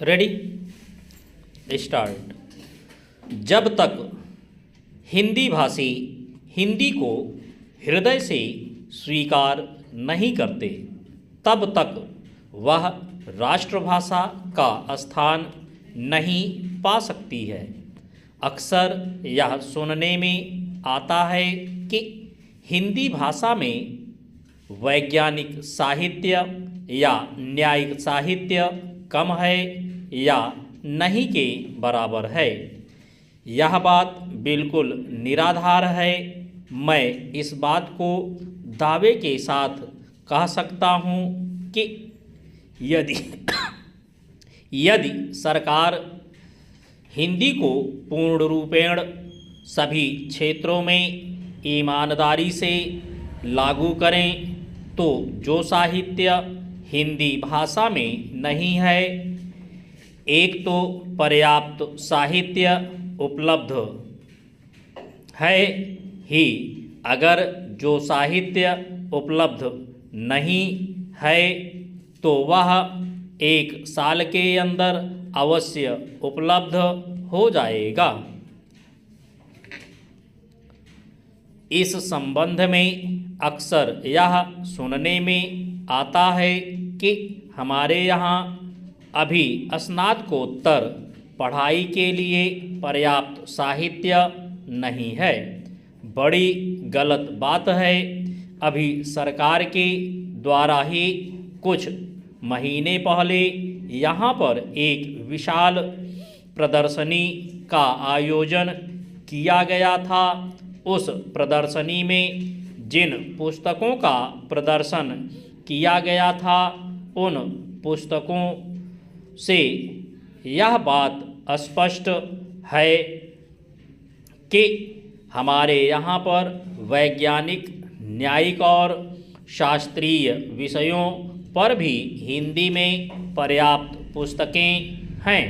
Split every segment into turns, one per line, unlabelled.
Ready start. जब तक हिंदी भाषी हिंदी को हृदय से स्वीकार नहीं करते तब तक वह राष्ट्रभाषा का स्थान नहीं पा सकती है। अक्सर यह सुनने में आता है कि हिंदी भाषा में वैज्ञानिक साहित्य या न्यायिक साहित्य कम है या नहीं के बराबर है। यह बात बिल्कुल निराधार है। मैं इस बात को दावे के साथ कह सकता हूँ कि यदि सरकार हिंदी को पूर्ण रूपेण सभी क्षेत्रों में ईमानदारी से लागू करें तो जो साहित्य हिंदी भाषा में नहीं है, एक तो पर्याप्त साहित्य उपलब्ध है ही, अगर जो साहित्य उपलब्ध नहीं है तो वह 1 साल के अंदर अवश्य उपलब्ध हो जाएगा। इस संबंध में अक्सर यह सुनने में आता है कि हमारे यहाँ अभी स्नातकोत्तर पढ़ाई के लिए पर्याप्त साहित्य नहीं है। बड़ी गलत बात है। अभी सरकार के द्वारा ही कुछ महीने पहले यहाँ पर एक विशाल प्रदर्शनी का आयोजन किया गया था। उस प्रदर्शनी में जिन पुस्तकों का प्रदर्शन किया गया था उन पुस्तकों से यह बात स्पष्ट है कि हमारे यहाँ पर वैज्ञानिक, न्यायिक और शास्त्रीय विषयों पर भी हिंदी में पर्याप्त पुस्तकें हैं।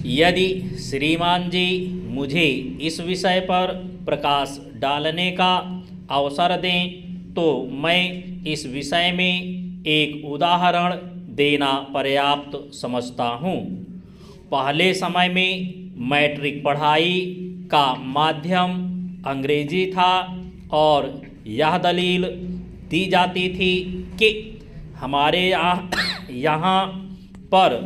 यदि श्रीमान जी मुझे इस विषय पर प्रकाश डालने का अवसर दें तो मैं इस विषय में एक उदाहरण देना पर्याप्त समझता हूँ। पहले समय में मैट्रिक पढ़ाई का माध्यम अंग्रेजी था और यह दलील दी जाती थी कि हमारे यहाँ पर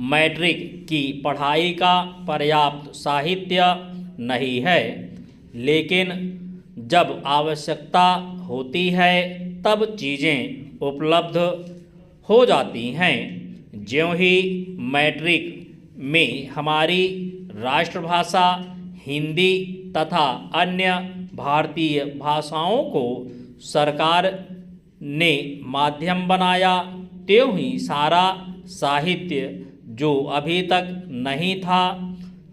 मैट्रिक की पढ़ाई का पर्याप्त साहित्य नहीं है, लेकिन जब आवश्यकता होती है तब चीज़ें उपलब्ध हो जाती हैं। ज्यों ही मैट्रिक में हमारी राष्ट्रभाषा हिंदी तथा अन्य भारतीय भाषाओं को सरकार ने माध्यम बनाया, त्यों ही सारा साहित्य जो अभी तक नहीं था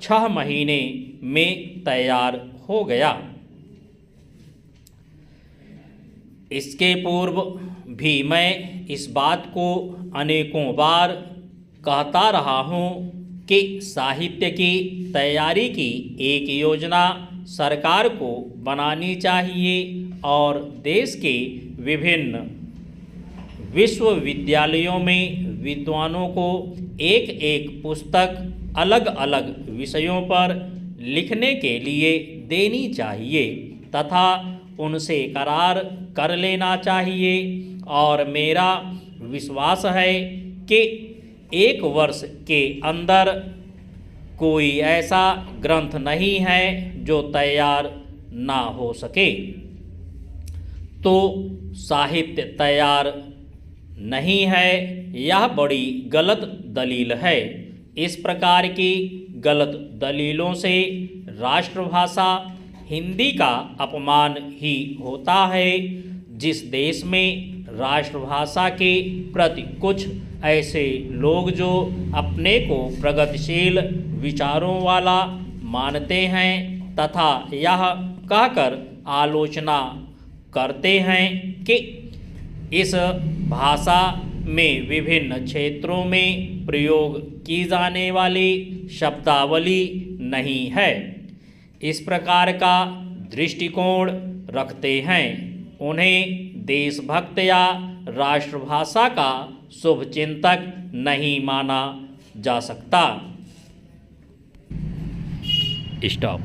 6 महीने में तैयार हो गया। इसके पूर्व भी मैं इस बात को अनेकों बार कहता रहा हूँ कि साहित्य की तैयारी की एक योजना सरकार को बनानी चाहिए और देश के विभिन्न विश्वविद्यालयों में विद्वानों को एक एक पुस्तक अलग अलग विषयों पर लिखने के लिए देनी चाहिए तथा उनसे करार कर लेना चाहिए। और मेरा विश्वास है कि 1 वर्ष के अंदर कोई ऐसा ग्रंथ नहीं है जो तैयार ना हो सके। तो साहित्य तैयार नहीं है, यह बड़ी गलत दलील है। इस प्रकार की गलत दलीलों से राष्ट्रभाषा हिंदी का अपमान ही होता है। जिस देश में राष्ट्रभाषा के प्रति कुछ ऐसे लोग जो अपने को प्रगतिशील विचारों वाला मानते हैं तथा यह कहकर आलोचना करते हैं कि इस भाषा में विभिन्न क्षेत्रों में प्रयोग की जाने वाली शब्दावली नहीं है, इस प्रकार का दृष्टिकोण रखते हैं, उन्हें देशभक्त या राष्ट्रभाषा का शुभचिंतक नहीं माना जा सकता। स्टॉप।